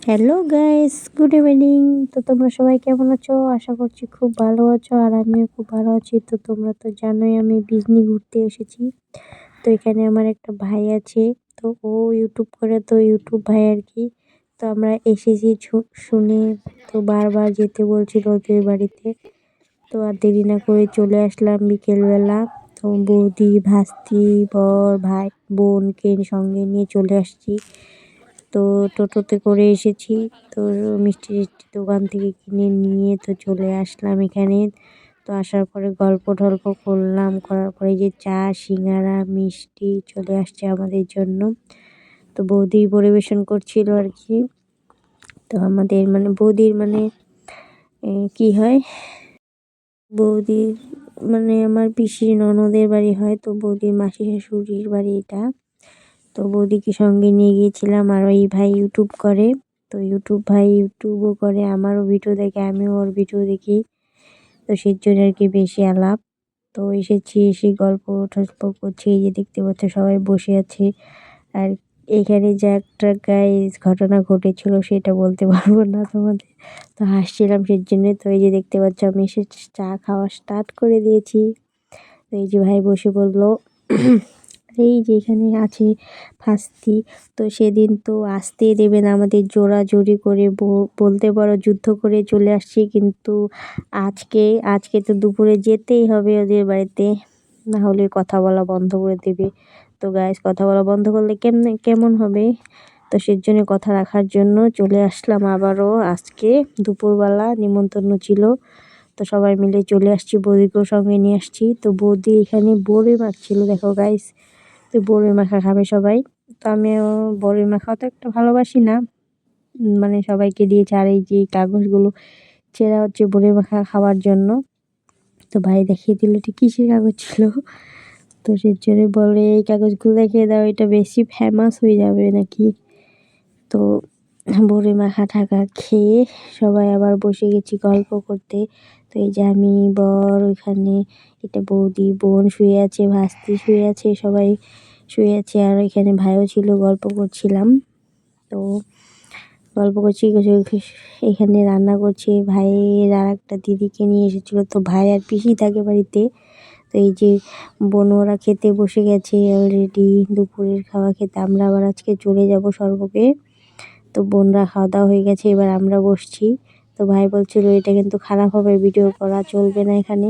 Hello guys, good evening. তো তোমরা সবাই কেমন আছো? আশা করছি খুব ভালো আছো, আর আমিও খুব ভালো আছি। তো তোমরা তো জানোই আমি বিজনি ঘুরতে এসেছি। তো এখানে আমার একটা ভাই আছে, তো ও ইউটিউব করে, তো ইউটিউব ভাই আর কি। তো আমরা এসেছি শুনে, তো বারবার যেতে বলছিল ওদের বাড়িতে। তো আর দেরি না করে চলে আসলাম বিকেলবেলা। তো বৌদি, ভাস্তি, বর, ভাই, বোনকে সঙ্গে নিয়ে চলে আসছি। তো টোটোতে করে এসেছি। তো মিষ্টি টিষ্টি দোকান থেকে কিনে নিয়ে তো চলে আসলাম এখানে। তো আসার পরে গল্প টল্প করলাম, করার পরে যে চা, সিঙ্গারা, মিষ্টি চলে আসছে আমাদের জন্য। তো বৌদি পরিবেশন করছিল আর কি। তো আমাদের বৌদির কি হয়, বৌদির আমার পিসির ননদের বাড়ি হয়, তো বৌদির মাসি শাশুড়ির বাড়ি এটা। তো বৌদিকে সঙ্গে নিয়ে গিয়েছিলাম। আর ওই ভাই ইউটিউব করে, তো ভাই ইউটিউবও করে, আমারও ভিডিও দেখে, আমিও ওর ভিডিও দেখি। তো সেই জন্য আর কি বেশি আলাপ। তো এসেছি, এসে গল্প টল্প করছি। এই যে দেখতে পাচ্ছ সবাই বসে আছে। আর এখানে যে একটা গাইস ঘটনা ঘটেছিল সেটা বলতে পারবো না তোমাদের, তো হাসছিলাম সেই জন্য। তো এই যে দেখতে পাচ্ছ আমি এসে চা খাওয়া স্টার্ট করে দিয়েছি। তো এই যে ভাই বসে বললো এই যে এখানে আছে ফাস্তি, তো সেদিন তো আসতেই দেবে না, আমাদের জোরাজুরি করে বলতে পারো যুদ্ধ করে চলে আসছি। কিন্তু আজকে আজকে তো দুপুরে যেতেই হবে ওদের বাড়িতে, না হলে কথা বলা বন্ধ করে দেবে। তো গাইস, কথা বলা বন্ধ করলে কেমন হবে? তো সেজন্য কথা রাখার জন্য চলে আসলাম আবারও। আজকে দুপুরবেলা নিমন্ত্রণ ছিল, তো সবাই মিলে চলে আসছি, বৌদিকেও সঙ্গে নিয়ে আসছি। তো বৌদি এখানে বড়ি মাখছিল, দেখো গাইস। তো বড়ি মাখা খাবে সবাই। তো আমিও বড়ি মাখা তো একটা ভালোবাসি না, সবাইকে দিয়েছে। আর এই যে কাগজগুলো ছেঁড়া হচ্ছে বড়ি মাখা খাওয়ার জন্য। তো ভাই দেখিয়ে দিল এটা কিসের কাগজ ছিল। তো সে জন্য বলে এই কাগজগুলো দেখিয়ে দাও, এটা বেশি ফেমাস হয়ে যাবে নাকি। তো বড়ি মাখা ঠাকা খেয়ে সবাই আবার বসে গেছি গল্প করতে। তো এই যে আমি, বর, ওইখানে এটা বৌদি, বোন শুয়ে আছে, ভাস্তি শুয়ে আছে, সবাই শুয়ে আছে। আর এখানে ভাইও ছিল, গল্প করছিলাম। তো গল্প করছি, এখানে রান্না করছে। ভাইয়ের আর একটা দিদিকে নিয়ে এসেছিলো, তো ভাই আর পিসি থাকে বাড়িতে। তো এই যে বোনরা খেতে বসে গেছে অলরেডি, দুপুরের খাওয়া খেতে। আমরা আবার আজকে চলে যাব সর্বকে। তো বোনরা খাওয়া দাওয়া হয়ে গেছে, এবার আমরা বসছি। তো ভাই বলছিল এটা কিন্তু খারাপ হবে, ভিডিও করা চলবে না এখানে।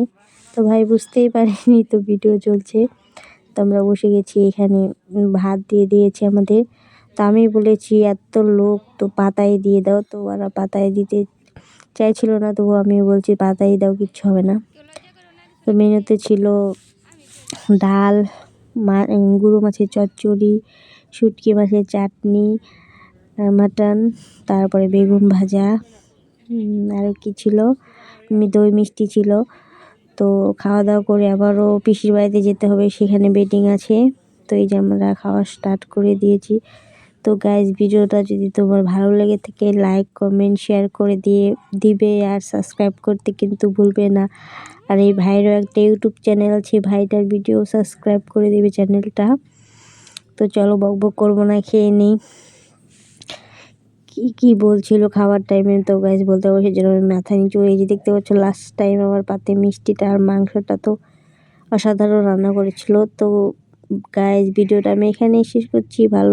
তো ভাই বুঝতেই পারেনি তো ভিডিও চলছে। তো আমরা বসে গেছি এখানে, ভাত দিয়ে দিয়েছে আমাদের। তো আমি বলেছি এত লোক, তো পাতায় দিয়ে দাও। তো ওরা পাতায় দিতে চাইছিল না, তবু আমি বলছি পাতায় দাও, কিচ্ছু হবে না। তো মেনুতে ছিল ডাল, গুঁড়ো মাছের চচ্চড়ি, শুটকি মাছের চাটনি, মাটন, তারপরে বেগুন ভাজা, আরও কী ছিল, দই মিষ্টি ছিল। তো খাওয়া দাওয়া করে আবারও পিসির বাড়িতে যেতে হবে, সেখানে বেডিং আছে। তো এই যে আমরা খাওয়া স্টার্ট করে দিয়েছি। তো গাইজ, ভিডিওটা যদি তোমার ভালো লেগে থাকে লাইক, কমেন্ট, শেয়ার করে দিবে, আর সাবস্ক্রাইব করতে কিন্তু ভুলবে না। আর এই ভাইয়েরও একটা ইউটিউব চ্যানেল আছে, ভাইটার ভিডিও সাবস্ক্রাইব করে দিবে চ্যানেলটা। তো চলো বকবক করবো না, খেয়ে নিই। কি বলছিল খাবার টাইমে, তো গাইজ বলতে পারবো, সেজন্য আমি মাথা নিচু। এই যে দেখতে পাচ্ছ লাস্ট টাইম আমার পাতে মিষ্টিটা আর মাংসটা তো অসাধারণ রান্না করেছিল। তো গাইজ, ভিডিওটা আমি এখানেই শেষ করছি। ভালো